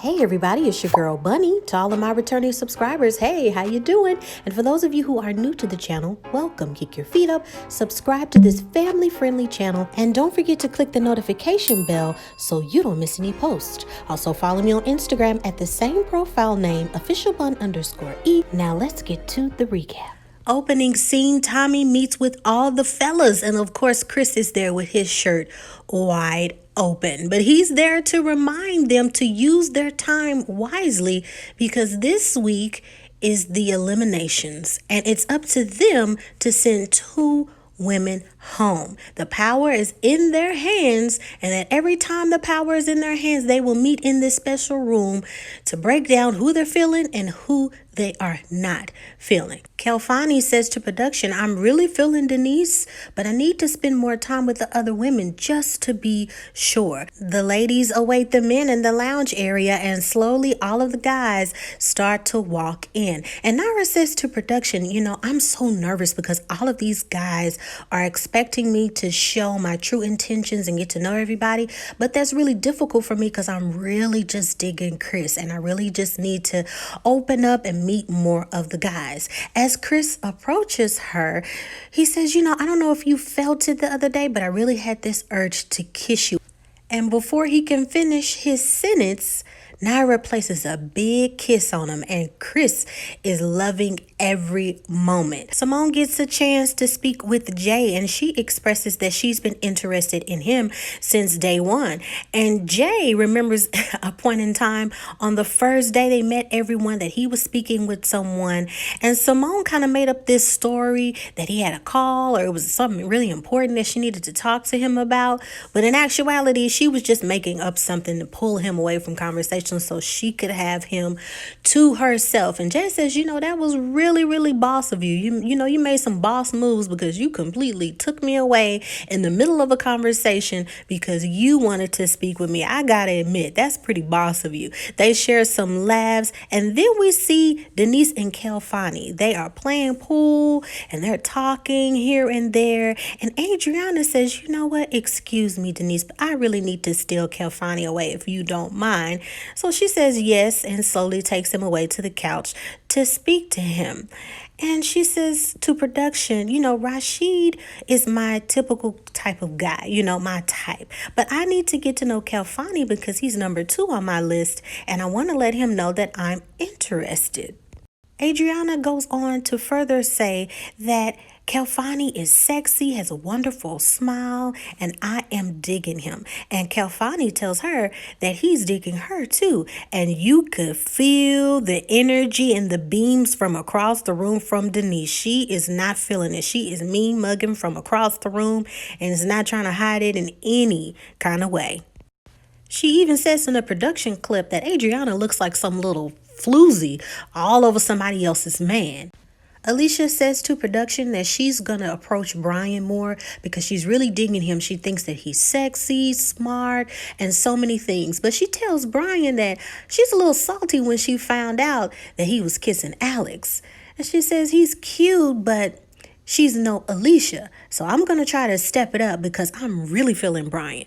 Hey everybody, it's your girl Bunny. To all of my returning subscribers, hey, how you doing? And for those of you who are new to the channel, welcome. Kick your feet up, subscribe to this family-friendly channel, and don't forget to click the notification bell so you don't miss any posts. Also follow me on Instagram at the same profile name, officialbunne_e. Now let's get to the recap. Opening scene, Tommy meets with all the fellas, and of course Chris is there with his shirt wide open, but he's there to remind them to use their time wisely because this week is the eliminations and it's up to them to send 2 women home. The power is in their hands, and that every time the power is in their hands, they will meet in this special room to break down who they're feeling and who they are not feeling. Kelfani says to production, I'm really feeling Denise, but I need to spend more time with the other women just to be sure. The ladies await the men in the lounge area, and slowly all of the guys start to walk in. And Naira says to production, I'm so nervous because all of these guys are expecting me to show my true intentions and get to know everybody, but that's really difficult for me because I'm really just digging Chris, and I really just need to open up and meet more of the guys. As Chris approaches her, he says, I don't know if you felt it the other day, but I really had this urge to kiss you. And before he can finish his sentence, Naira places a big kiss on him, and Chris is loving every moment. Simone gets a chance to speak with Jay, and she expresses that she's been interested in him since day one. And Jay remembers a point in time on the first day they met everyone that he was speaking with someone, and Simone kind of made up this story that he had a call or it was something really important that she needed to talk to him about. But in actuality, she was just making up something to pull him away from conversation so she could have him to herself. And Jay says, that was really boss of you. You made some boss moves because you completely took me away in the middle of a conversation because you wanted to speak with me. I gotta admit, that's pretty boss of you. They share some laughs, and then we see Denise and Kelfani. They are playing pool and they're talking here and there. And Adriena says, what? Excuse me, Denise, but I really need to steal Kelfani away if you don't mind. So she says yes and slowly takes him away to the couch to speak to him. And she says to production, Rashid is my typical type of guy, my type. But I need to get to know Kelfani because he's number 2 on my list, and I want to let him know that I'm interested. Adriena goes on to further say that Kelfani is sexy, has a wonderful smile, and I am digging him. And Kelfani tells her that he's digging her too. And you could feel the energy and the beams from across the room from Denise. She is not feeling it. She is mean mugging from across the room and is not trying to hide it in any kind of way. She even says in a production clip that Adriena looks like some little floozy all over somebody else's man. Alicia says to production that she's going to approach Brian more because she's really digging him. She thinks that he's sexy, smart, and so many things. But she tells Brian that she's a little salty when she found out that he was kissing Alex. And she says he's cute, but she's no Alicia. So I'm going to try to step it up because I'm really feeling Brian.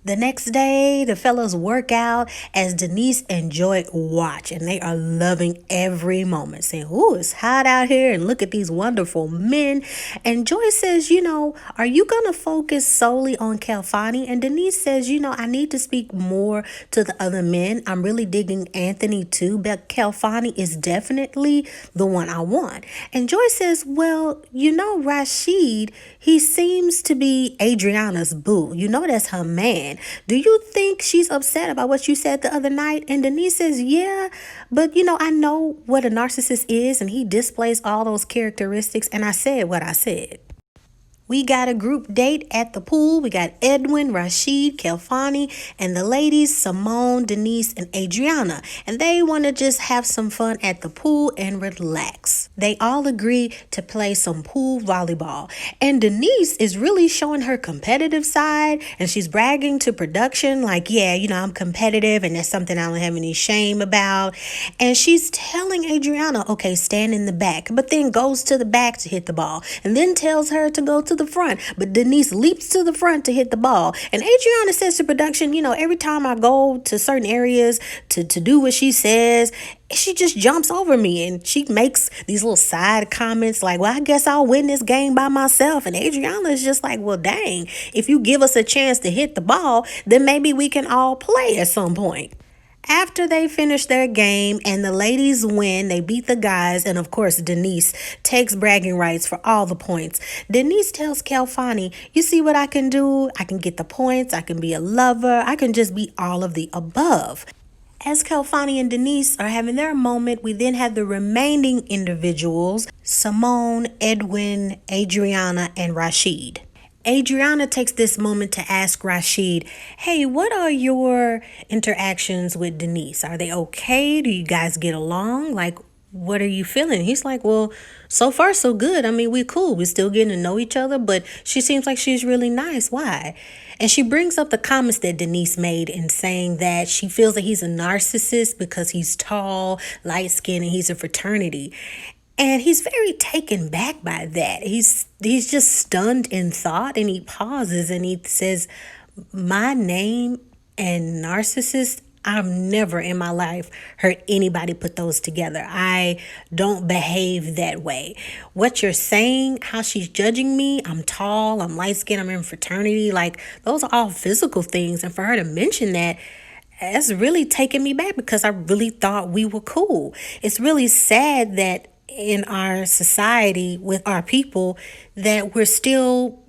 The next day, the fellas work out as Denise and Joy watch, and they are loving every moment, saying, "Ooh, it's hot out here, and look at these wonderful men." And Joy says, are you going to focus solely on Kelfani? And Denise says, I need to speak more to the other men. I'm really digging Anthony too, but Kelfani is definitely the one I want. And Joy says, well, Rashid, he seems to be Adriena's boo. That's her man. Do you think she's upset about what you said the other night? And Denise says, yeah, but I know what a narcissist is, and he displays all those characteristics, and I said what I said. We got a group date at the pool. We got Edwin, Rashid, Kelfani, and the ladies, Simone, Denise, and Adriena. And they want to just have some fun at the pool and relax. They all agree to play some pool volleyball. And Denise is really showing her competitive side. And she's bragging to production like, yeah, I'm competitive and that's something I don't have any shame about. And she's telling Adriena, okay, stand in the back. But then goes to the back to hit the ball. And then tells her to go to the front, but Denise leaps to the front to hit the ball. And Adriana says to production, every time I go to certain areas to do what she says, she just jumps over me, and she makes these little side comments like, well, I guess I'll win this game by myself. And Adriana is just like, well, dang, if you give us a chance to hit the ball, then maybe we can all play at some point. After they finish their game and the ladies win, they beat the guys, and of course Denise takes bragging rights for all the points. Denise tells Kelfani, you see what I can do? I can get the points, I can be a lover, I can just be all of the above. As Kelfani and Denise are having their moment, we then have the remaining individuals, Simone, Edwin, Adriana, and Rashid. Adriana takes this moment to ask Rashid, hey, what are your interactions with Denise? Are they okay? Do you guys get along? Like, what are you feeling? He's like, well, so far so good. I mean, we're cool. We're still getting to know each other, but she seems like she's really nice. Why? And she brings up the comments that Denise made in saying that she feels that he's a narcissist because he's tall, light-skinned, and he's a fraternity. And he's very taken back by that. He's just stunned in thought, and he pauses and he says, my name and narcissist, I've never in my life heard anybody put those together. I don't behave that way. What you're saying, how she's judging me, I'm tall, I'm light-skinned, I'm in fraternity, like those are all physical things. And for her to mention that, that's really taking me back because I really thought we were cool. It's really sad that in our society with our people that we're still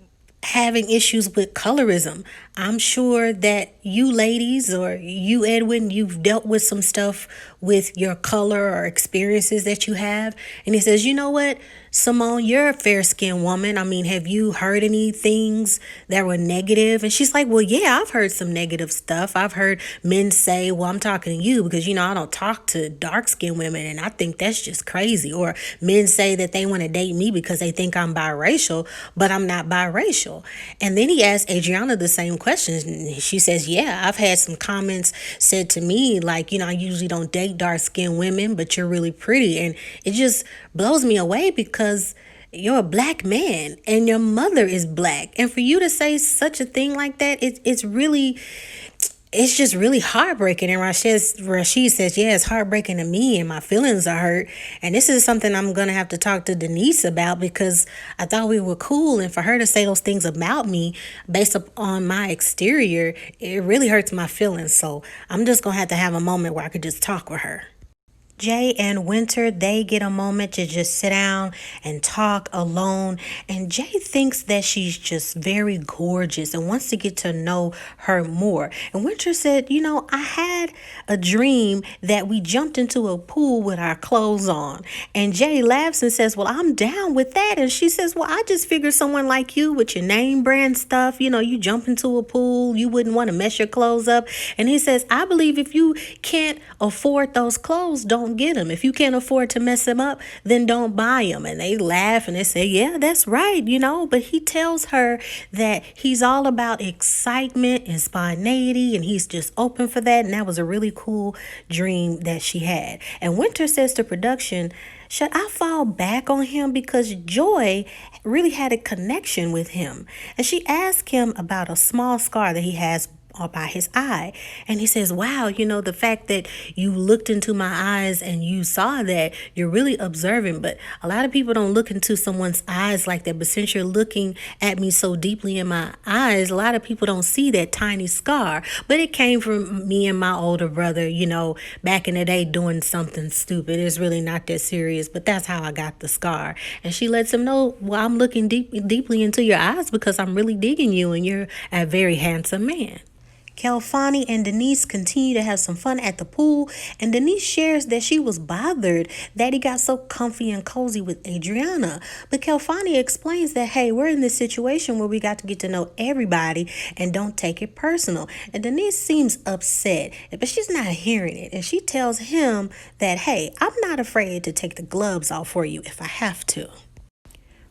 having issues with colorism. I'm sure that you ladies or you, Edwin, you've dealt with some stuff with your color or experiences that you have. And he says, you know what, Simone, you're a fair-skinned woman. I mean, have you heard any things that were negative? And she's like, well, yeah, I've heard some negative stuff. I've heard men say, well, I'm talking to you because, I don't talk to dark-skinned women, and I think that's just crazy. Or men say that they want to date me because they think I'm biracial, but I'm not biracial. And then he asked Adriana the same questions. She says, yeah, I've had some comments said to me like, I usually don't date dark-skinned women, but you're really pretty. And it just blows me away because you're a black man and your mother is black. And for you to say such a thing like that, it's just really heartbreaking. And Rashid says, yeah, it's heartbreaking to me and my feelings are hurt. And this is something I'm going to have to talk to Denise about because I thought we were cool. And for her to say those things about me based on my exterior, it really hurts my feelings. So I'm just going to have a moment where I could just talk with her. Jay and Winter, they get a moment to just sit down and talk alone. And Jay thinks that she's just very gorgeous and wants to get to know her more. And Winter said, I had a dream that we jumped into a pool with our clothes on. And Jay laughs and says, well, I'm down with that. And she says, well, I just figured someone like you with your name brand stuff, you jump into a pool, you wouldn't want to mess your clothes up. And he says, I believe if you can't afford those clothes, don't get them. If you can't afford to mess them up, then don't buy them. And they laugh and they say, yeah, that's right, but he tells her that he's all about excitement and spontaneity and he's just open for that. And that was a really cool dream that she had. And Winter says to production, should I fall back on him? Because Joy really had a connection with him. And she asked him about a small scar that he has by his eye. And he says, wow, the fact that you looked into my eyes and you saw that, you're really observant. But a lot of people don't look into someone's eyes like that. But since you're looking at me so deeply in my eyes, a lot of people don't see that tiny scar. But it came from me and my older brother, back in the day doing something stupid. It's really not that serious, but that's how I got the scar. And she lets him know, well, I'm looking deeply into your eyes because I'm really digging you and you're a very handsome man. Kelfani and Denise continue to have some fun at the pool, and Denise shares that she was bothered that he got so comfy and cozy with Adriana. But Kelfani explains that, hey, we're in this situation where we got to get to know everybody and don't take it personal. And Denise seems upset, but she's not hearing it. And she tells him that, hey, I'm not afraid to take the gloves off for you if I have to.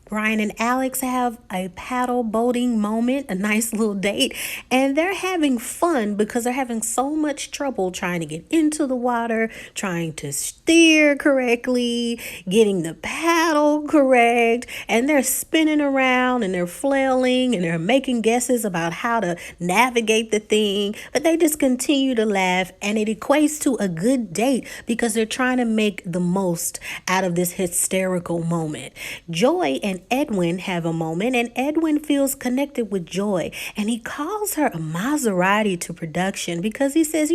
Brian and Alex have a paddle boating moment, a nice little date, and they're having fun because they're having so much trouble trying to get into the water, trying to steer correctly, getting the paddle correct, and they're spinning around and they're flailing and they're making guesses about how to navigate the thing, but they just continue to laugh, and it equates to a good date because they're trying to make the most out of this hysterical moment. Joy and Edwin have a moment, and Edwin feels connected with Joy, and he calls her a Maserati to production because he says,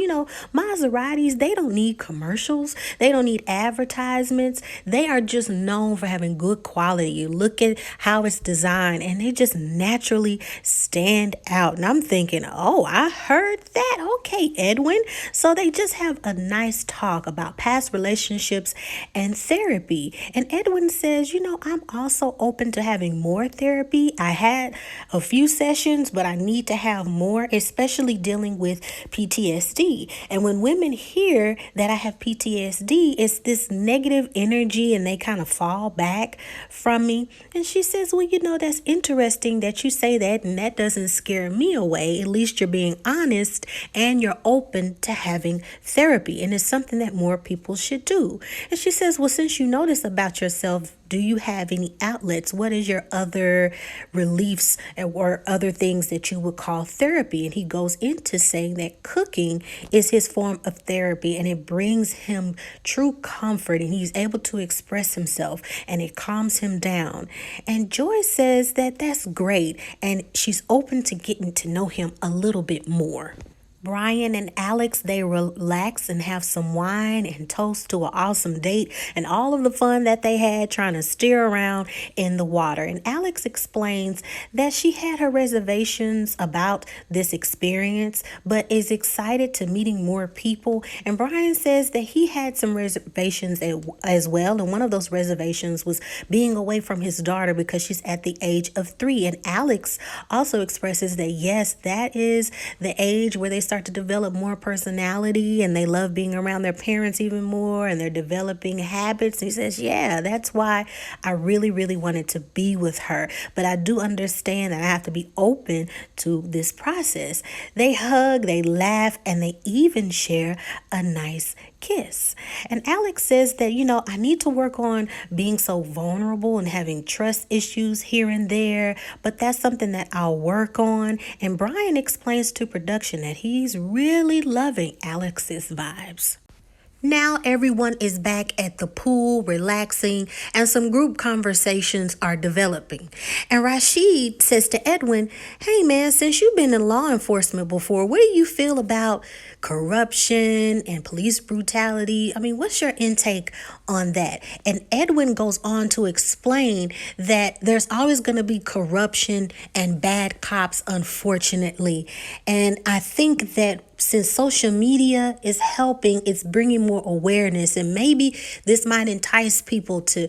Maseratis, they don't need commercials, they don't need advertisements, they are just known for having good quality. You look at how it's designed, and they just naturally stand out. And I'm thinking, oh, I heard that. Okay, Edwin. So they just have a nice talk about past relationships and therapy. And Edwin says, I'm also open to having more therapy. I had a few sessions, but I need to have more, especially dealing with PTSD. And when women hear that I have PTSD, it's this negative energy and they kind of fall back from me. And she says, well, that's interesting that you say that, and that doesn't scare me away. At least you're being honest and you're open to having therapy. And it's something that more people should do. And she says, well, since you know this about yourself, do you have any outlets? What is your other reliefs or other things that you would call therapy? And he goes into saying that cooking is his form of therapy, and it brings him true comfort, and he's able to express himself, and it calms him down. And Joy says that that's great, and she's open to getting to know him a little bit more. Brian and Alex, they relax and have some wine and toast to an awesome date and all of the fun that they had trying to steer around in the water. And Alex explains that she had her reservations about this experience, but is excited to meeting more people. And Brian says that he had some reservations as well. And one of those reservations was being away from his daughter because she's at the age of 3. And Alex also expresses that, yes, that is the age where they start to develop more personality and they love being around their parents even more, and they're developing habits. And he says, yeah, that's why I really, really wanted to be with her. But I do understand that I have to be open to this process. They hug, they laugh, and they even share a nice kiss. And Alex says that, I need to work on being so vulnerable and having trust issues here and there, but that's something that I'll work on. And Brian explains to production that he's really loving Alex's vibes. Now everyone is back at the pool relaxing, and some group conversations are developing. And Rashid says to Edwin, hey man, since you've been in law enforcement before, what do you feel about corruption and police brutality? I mean, what's your intake on that? And Edwin goes on to explain that there's always going to be corruption and bad cops, unfortunately. And I think that since social media is helping, it's bringing more awareness, and maybe this might entice people to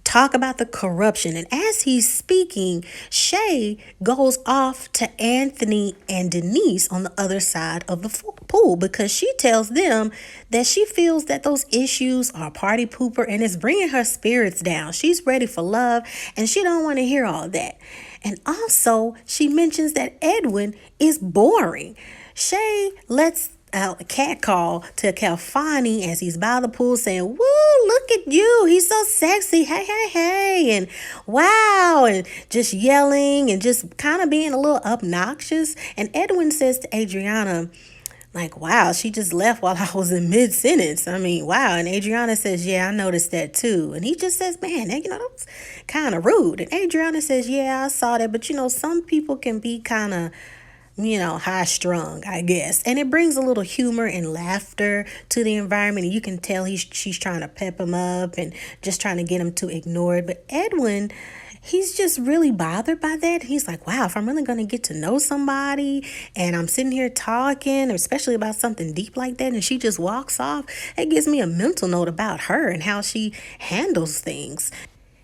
talk about the corruption. And as he's speaking, Shay goes off to Anthony and Denise on the other side of the pool because she tells them that she feels that those issues are party pooper and it's bringing her spirits down. She's ready for love and she don't want to hear all that. And also, she mentions that Edwin is boring. Shay lets out a cat call to Calfani as he's by the pool saying, woo, look at you. He's so sexy. Hey, hey, hey. And wow. And just yelling and just kind of being a little obnoxious. And Edwin says to Adriena, like, wow, she just left while I was in mid-sentence. I mean, wow. And Adriena says, yeah, I noticed that too. And he just says, man, that was kind of rude. And Adriena says, yeah, I saw that. But, some people can be kind of high strung, I guess. And it brings a little humor and laughter to the environment. And you can tell she's trying to pep him up and just trying to get him to ignore it. But Edwin, he's just really bothered by that. He's like, wow, if I'm really going to get to know somebody and I'm sitting here talking, especially about something deep like that, and she just walks off, it gives me a mental note about her and how she handles things.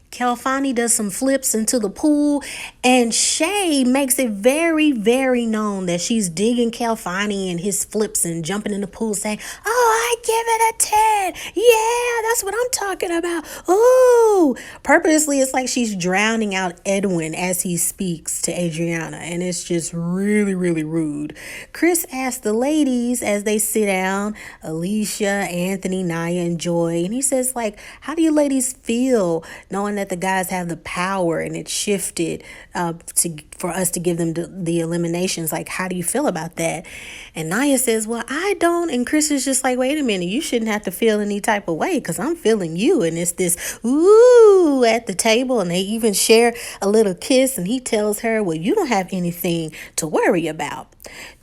Calfani does some flips into the pool, and Shay makes it very, very known that she's digging Calfani and his flips and jumping in the pool saying, oh, I give it a 10. Yeah, that's what I'm talking about. Ooh. Purposely, it's like she's drowning out Edwin as he speaks to Adriana, and it's just really, really rude. Chris asks the ladies as they sit down, Alicia, Anthony, Naya, and Joy, and he says, like, how do you ladies feel knowing that the guys have the power and it's shifted for us to give them the eliminations? Like, how do you feel about that? And Naya says, well, I don't. And Chris is just like, wait a minute, you shouldn't have to feel any type of way because I'm feeling you. And it's this ooh at the table, and they even share a little kiss, and he tells her, well, you don't have anything to worry about.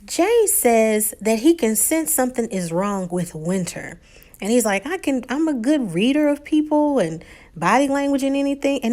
Jay says that he can sense something is wrong with Winter. And he's like, I'm a good reader of people and body language and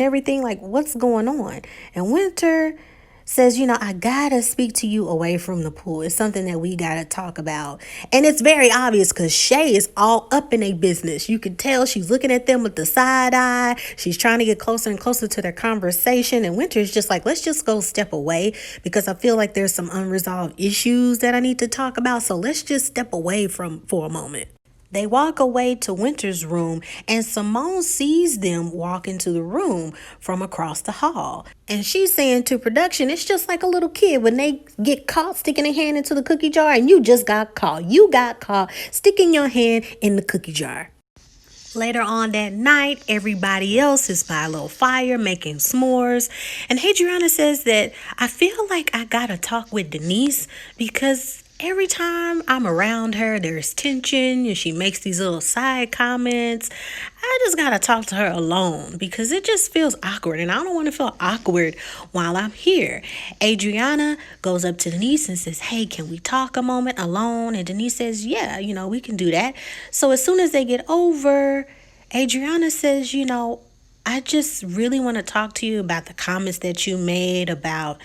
everything. Like, what's going on? And Winter says, I gotta speak to you away from the pool. It's something that we gotta talk about. And it's very obvious because Shay is all up in a business. You can tell she's looking at them with the side eye. She's trying to get closer and closer to their conversation. And Winter's just like, let's just go step away because I feel like there's some unresolved issues that I need to talk about. So let's just step away for a moment. They walk away to Winter's room, and Simone sees them walk into the room from across the hall. And she's saying to production, it's just like a little kid when they get caught sticking their hand into the cookie jar, and you just got caught. You got caught sticking your hand in the cookie jar. Later on that night, everybody else is by a little fire making s'mores. And Adriana says that I feel like I gotta talk with Denise because every time I'm around her, there's tension and she makes these little side comments. I just gotta talk to her alone because it just feels awkward, and I don't want to feel awkward while I'm here. Adriana goes up to Denise and says, hey, can we talk a moment alone? And Denise says, yeah, we can do that. So as soon as they get over, Adriana says, I just really want to talk to you about the comments that you made about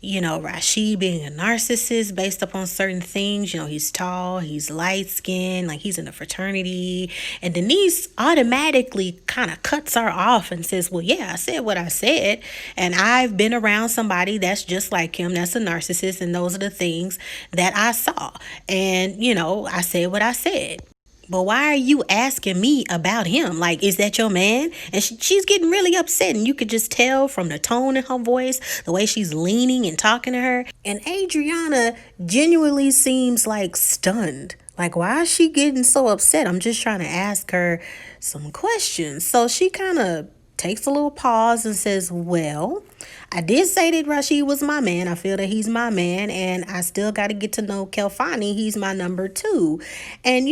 Rashid being a narcissist based upon certain things. He's tall, he's light-skinned, like he's in a fraternity. And Denise automatically kind of cuts her off and says, well, yeah, I said what I said. And I've been around somebody that's just like him, that's a narcissist. And those are the things that I saw. And, I said what I said. But why are you asking me about him? Like, is that your man? And she's getting really upset. And you could just tell from the tone in her voice, the way she's leaning and talking to her. And Adriana genuinely seems like stunned. Like, why is she getting so upset? I'm just trying to ask her some questions. So she kind of takes a little pause and says, well, I did say that Rashid was my man. I feel that he's my man, and I still got to get to know Kelfani. He's my number 2. And,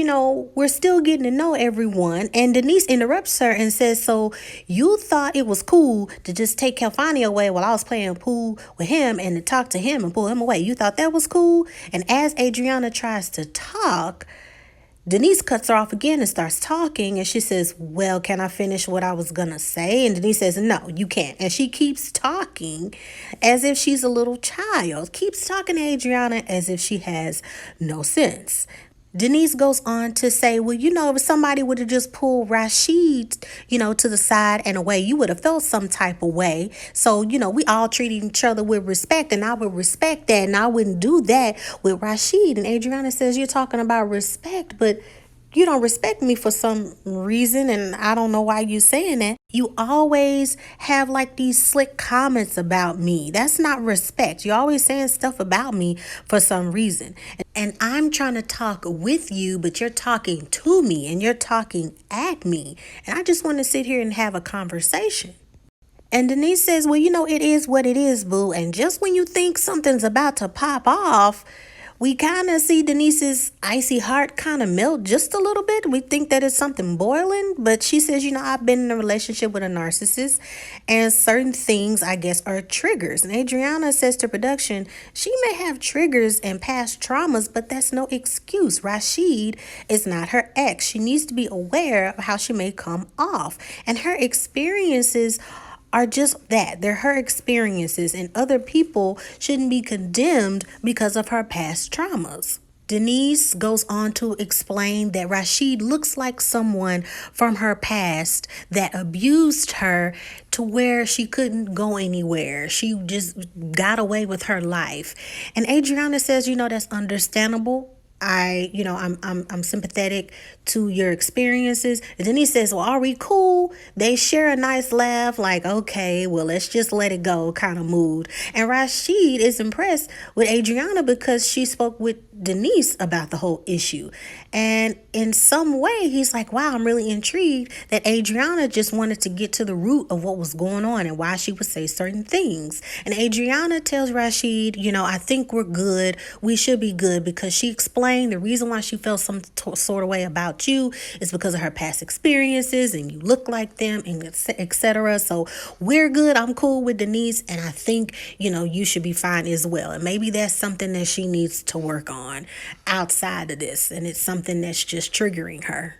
we're still getting to know everyone. And Denise interrupts her and says, so you thought it was cool to just take Kelfani away while I was playing pool with him and to talk to him and pull him away. You thought that was cool? And as Adriana tries to talk, Denise cuts her off again and starts talking, and she says, well, can I finish what I was going to say? And Denise says, no, you can't. And she keeps talking as if she's a little child, keeps talking to Adriana as if she has no sense. Denise goes on to say, well, if somebody would have just pulled Rashid, to the side and away, you would have felt some type of way. So, we all treat each other with respect, and I would respect that, and I wouldn't do that with Rashid. And Adriana says, you're talking about respect, but you don't respect me for some reason, and I don't know why you're saying that. You always have like these slick comments about me. That's not respect. You're always saying stuff about me for some reason. And I'm trying to talk with you, but you're talking to me and you're talking at me. And I just want to sit here and have a conversation. And Denise says, well, it is what it is, boo. And just when you think something's about to pop off, we kind of see Denise's icy heart kind of melt just a little bit. We think that it's something boiling, but she says, I've been in a relationship with a narcissist, and certain things, I guess, are triggers. And Adriana says to production, she may have triggers and past traumas, but that's no excuse. Rashid is not her ex. She needs to be aware of how she may come off. And her experiences are just that. They're her experiences, and other people shouldn't be condemned because of her past traumas. Denise goes on to explain that Rashid looks like someone from her past that abused her to where she couldn't go anywhere. She just got away with her life. And Adriana says, that's understandable. I'm sympathetic to your experiences. And then he says, well, are we cool? They share a nice laugh, like, okay, well, let's just let it go kind of mood. And Rashid is impressed with Adriana because she spoke with Denise about the whole issue. And in some way, he's like, wow, I'm really intrigued that Adriana just wanted to get to the root of what was going on and why she would say certain things. And Adriana tells Rashid, I think we're good. We should be good, because she explained the reason why she felt some sort of way about you is because of her past experiences and you look like them, and etc. So we're good. I'm cool with Denise, and I think, you should be fine as well. And maybe that's something that she needs to work on outside of this, and it's something that's just triggering her.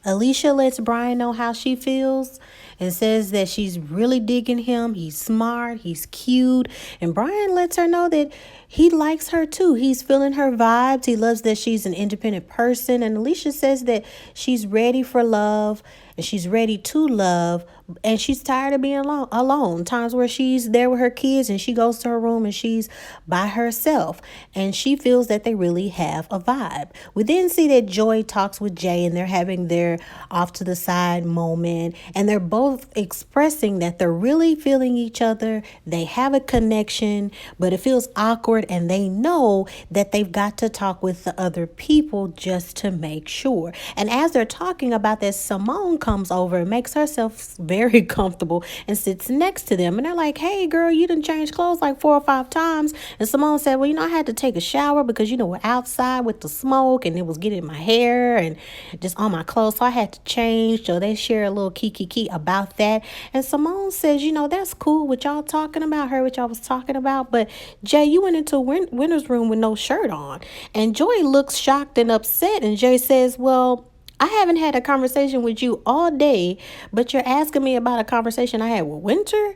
Alicia lets Brian know how she feels and says that she's really digging him. He's smart, he's cute, and Brian lets her know that he likes her too. He's feeling her vibes. He loves that she's an independent person, and Alicia says that she's ready for love and she's ready to love, and she's tired of being alone. Times where she's there with her kids and she goes to her room and she's by herself, and she feels that they really have a vibe. We then see that Joy talks with Jay, and they're having their off to the side moment, and they're both expressing that they're really feeling each other. They have a connection, but it feels awkward, and they know that they've got to talk with the other people just to make sure. And as they're talking about this, Simone comes over and makes herself very comfortable and sits next to them. And they're like, hey, girl, you done changed clothes like 4 or 5 times. And Simone said, well, I had to take a shower because, we're outside with the smoke and it was getting in my hair and just on my clothes. So I had to change. So they share a little kiki about that. And Simone says, that's cool what y'all talking about, heard what y'all was talking about. But Jay, you went into Winter's room with no shirt on. And Joy looks shocked and upset. And Jay says, well, I haven't had a conversation with you all day, but you're asking me about a conversation I had with Winter.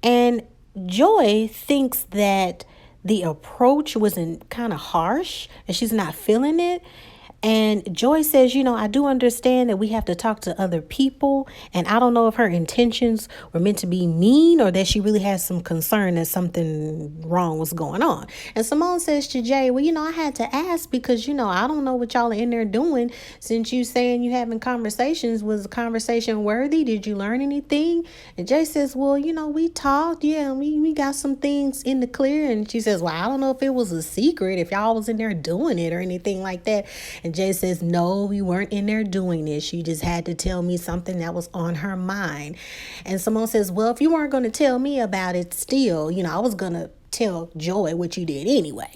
And Joy thinks that the approach wasn't kind of harsh and she's not feeling it. And Joy says, I do understand that we have to talk to other people. And I don't know if her intentions were meant to be mean or that she really has some concern that something wrong was going on. And Simone says to Jay, well, I had to ask because, I don't know what y'all are in there doing. Since you saying you having conversations, was the conversation worthy? Did you learn anything? And Jay says, well, we talked. Yeah, we got some things in the clear. And she says, well, I don't know if it was a secret, if y'all was in there doing it or anything like that. And Jay says, no, we weren't in there doing this. She just had to tell me something that was on her mind. And Simone says, well, if you weren't going to tell me about it still, I was going to tell Joy what you did anyway.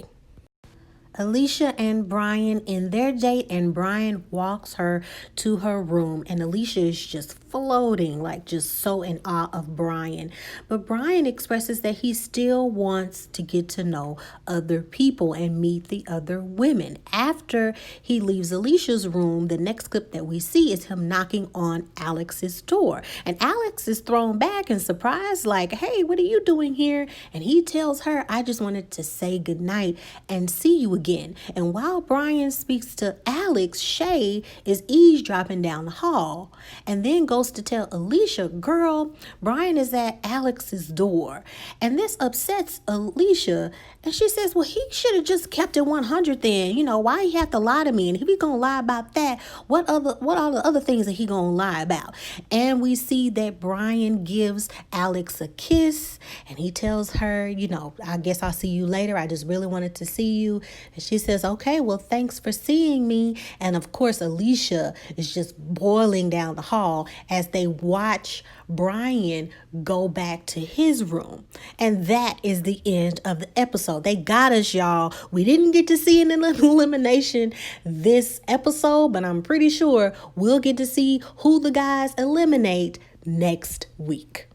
Alicia and Brian in their date, and Brian walks her to her room, and Alicia is just floating, like just so in awe of Brian. But Brian expresses that he still wants to get to know other people and meet the other women. After he leaves Alicia's room, the next clip that we see is him knocking on Alex's door. And Alex is thrown back and surprised, like, hey, what are you doing here? And he tells her, I just wanted to say goodnight and see you again. And while Brian speaks to Alex, Shay is eavesdropping down the hall and then goes to tell Alicia, girl, Brian is at Alex's door. And this upsets Alicia. And she says, well, he should have just kept it 100 then. Why he have to lie to me? And if he gonna lie about that, what are the other things that he gonna lie about? And we see that Brian gives Alex a kiss and he tells her, I guess I'll see you later. I just really wanted to see you. And she says, okay, well, thanks for seeing me. And of course, Alicia is just boiling down the hall as they watch Brian go back to his room. And that is the end of the episode. They got us, y'all. We didn't get to see an elimination this episode, but I'm pretty sure we'll get to see who the guys eliminate next week.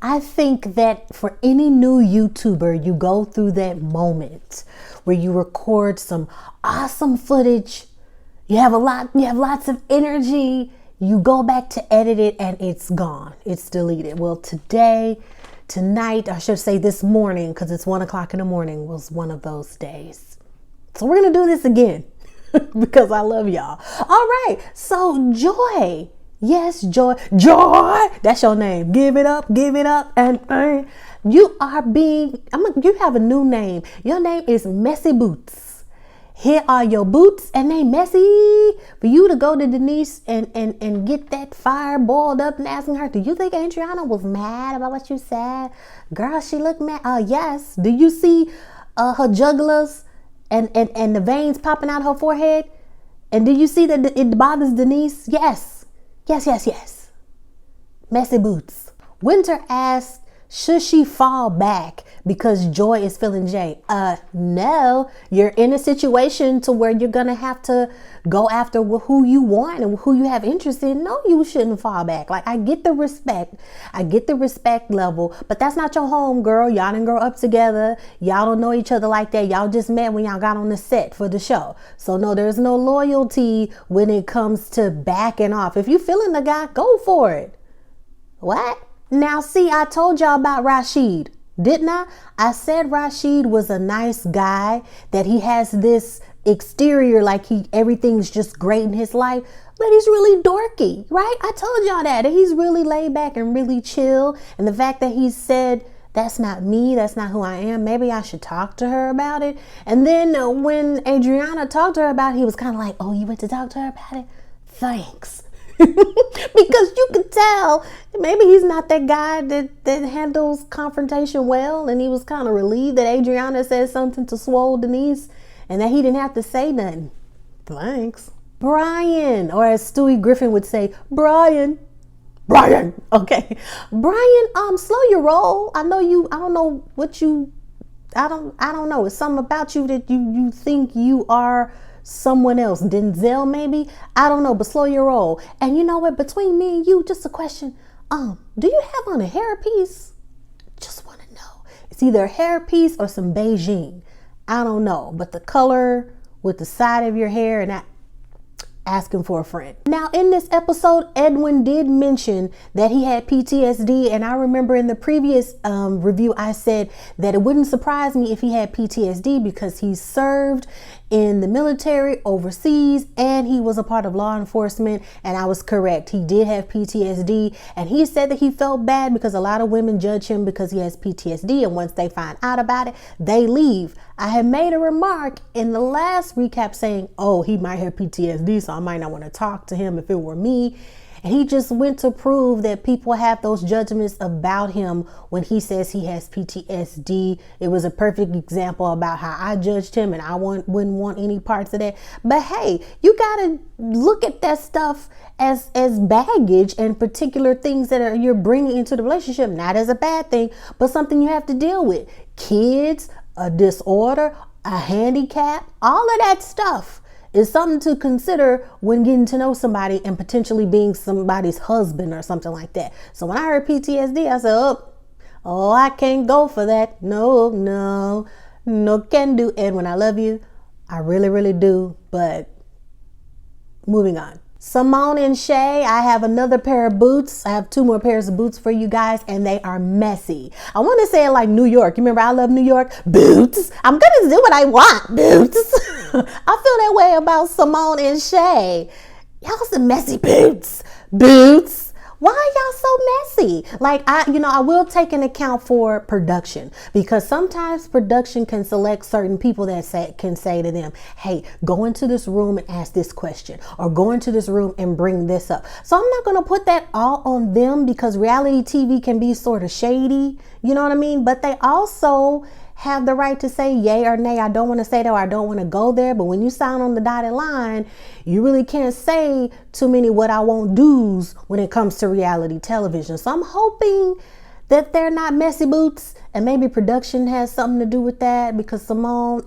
I think that for any new YouTuber, you go through that moment where you record some awesome footage. You have lots of energy. You go back to edit it and it's gone. It's deleted. Well, tonight, I should say this morning, because it's 1:00 in the morning, was one of those days. So we're going to do this again because I love y'all. All right. So Joy. Yes, Joy. Joy. That's your name. Give it up. And you have a new name. Your name is Messy Boots. Here are your boots and they messy. For you to go to Denise and get that fire boiled up and asking her, do you think Adriana was mad about what you said? Girl, she looked mad. Yes. Do you see her jugulars and the veins popping out her forehead? And do you see that it bothers Denise? Yes. Yes. Messy boots. Winter asked, should she fall back because Joy is feeling Jay? No, you're in a situation to where you're going to have to go after who you want and who you have interest in. No, you shouldn't fall back. Like, I get the respect. I get the respect level, but that's not your home, girl. Y'all didn't grow up together. Y'all don't know each other like that. Y'all just met when y'all got on the set for the show. So no, there's no loyalty when it comes to backing off. If you feeling the guy, go for it. What? Now, see, I told y'all about Rashid, didn't I? I said Rashid was a nice guy, that he has this exterior like everything's just great in his life, but he's really dorky, right? I told y'all that he's really laid back and really chill. And the fact that he said, that's not me, that's not who I am, maybe I should talk to her about it. And then when Adriana talked to her about it, he was kind of like, oh, you went to talk to her about it? Thanks. Because you could tell maybe he's not that guy that handles confrontation well, and he was kind of relieved that Adriana said something to swole Denise and that he didn't have to say nothing. Thanks. Brian, or as Stewie Griffin would say, Brian. Okay. Brian, slow your roll. I know you, I don't know what you, I don't know. It's something about you that you think you are someone else. Denzel, maybe? I don't know, but slow your roll. And you know what? Between me and you, just a question. Do you have on a hairpiece? Just want to know. It's either a hairpiece or some Beijing. I don't know, but the color with the side of your hair and that, asking for a friend. Now, in this episode, Edwin did mention that he had PTSD, and I remember in the previous review I said that it wouldn't surprise me if he had PTSD because he served in the military overseas and he was a part of law enforcement, and I was correct. He did have PTSD, and he said that he felt bad because a lot of women judge him because he has PTSD, and once they find out about it, they leave. I had made a remark in the last recap saying, oh, he might have PTSD, so I might not want to talk to him if it were me. And he just went to prove that people have those judgments about him when he says he has PTSD. It was a perfect example about how I judged him, and I wouldn't want any parts of that. But hey, you got to look at that stuff as baggage and particular things that you're bringing into the relationship, not as a bad thing, but something you have to deal with. Kids, a disorder, a handicap, all of that stuff is something to consider when getting to know somebody and potentially being somebody's husband or something like that. So when I heard PTSD, I said, oh, I can't go for that. No, can do. Edwin, I love you. I really, really do. But moving on. Simone and Shay, I have another pair of boots. I have 2 more pairs of boots for you guys, and they are messy. I want to say it like New York. You remember I love New York? Boots. I'm going to do what I want. Boots. I feel that way about Simone and Shay. Y'all some messy boots. Boots. Why are y'all so messy? Like, I will take an account for production, because sometimes production can select certain people that can say to them, hey, go into this room and ask this question, or go into this room and bring this up. So I'm not going to put that all on them, because reality TV can be sort of shady. You know what I mean? But they also have the right to say yay or nay. I don't want to say that, or I don't want to go there. But when you sign on the dotted line, you really can't say too many what I won't do's when it comes to reality television. So I'm hoping that they're not messy boots, and maybe production has something to do with that, because Simone,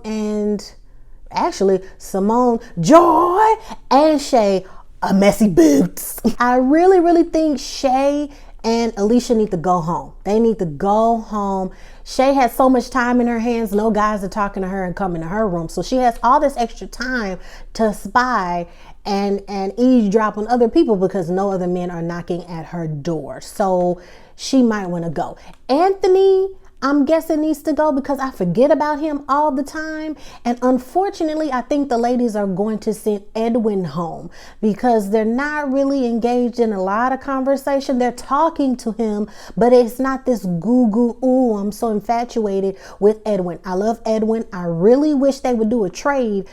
Joy, and Shay are messy boots. I really, really think Shay and Alicia need to go home. They need to go home. Shay has so much time in her hands. No guys are talking to her and coming to her room. So she has all this extra time to spy and eavesdrop on other people, because no other men are knocking at her door. So she might want to go. Anthony, I'm guessing needs to go because I forget about him all the time. And unfortunately, I think the ladies are going to send Edwin home because they're not really engaged in a lot of conversation. They're talking to him, but it's not this goo, ooh, I'm so infatuated with Edwin. I love Edwin. I really wish they would do a trade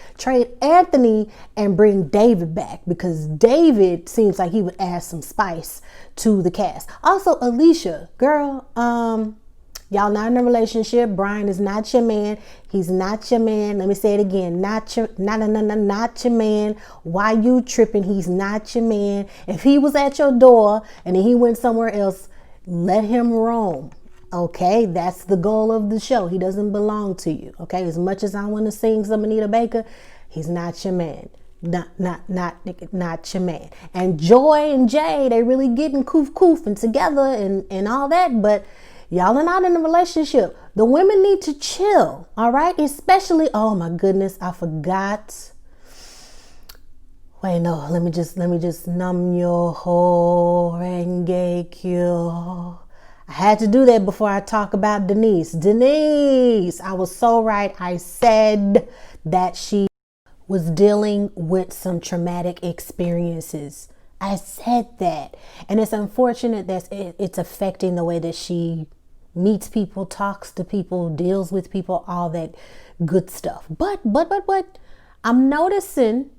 Anthony and bring David back, because David seems like he would add some spice to the cast. Also, Alicia, girl, y'all not in a relationship. Brian is not your man. He's not your man. Let me say it again. Not your man. Why you tripping? He's not your man. If he was at your door and then he went somewhere else, let him roam. Okay, that's the goal of the show. He doesn't belong to you. Okay, as much as I want to sing some Anita Baker, he's not your man. Not your man. And Joy and Jay, they really getting coof and together and all that, but y'all are not in a relationship. The women need to chill, all right? Especially, oh my goodness, I forgot. Wait, no, let me just Nam Myoho Renge Kyo. I had to do that before I talk about Denise. Denise, I was so right. I said that she was dealing with some traumatic experiences. I said that. And it's unfortunate that it's affecting the way that she meets people, talks to people, deals with people, all that good stuff. But I'm noticing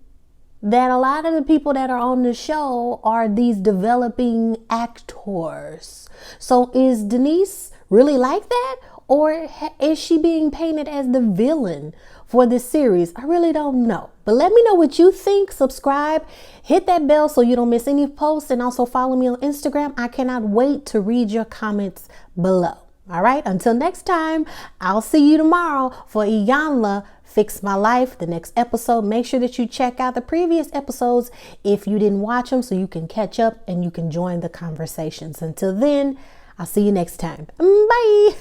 that a lot of the people that are on the show are these developing actors. So is Denise really like that? Or is she being painted as the villain for this series? I really don't know. But let me know what you think. Subscribe, hit that bell so you don't miss any posts, and also follow me on Instagram. I cannot wait to read your comments below. All right, until next time, I'll see you tomorrow for Iyanla Fix My Life, the next episode. Make sure that you check out the previous episodes if you didn't watch them so you can catch up and you can join the conversations. Until then, I'll see you next time. Bye.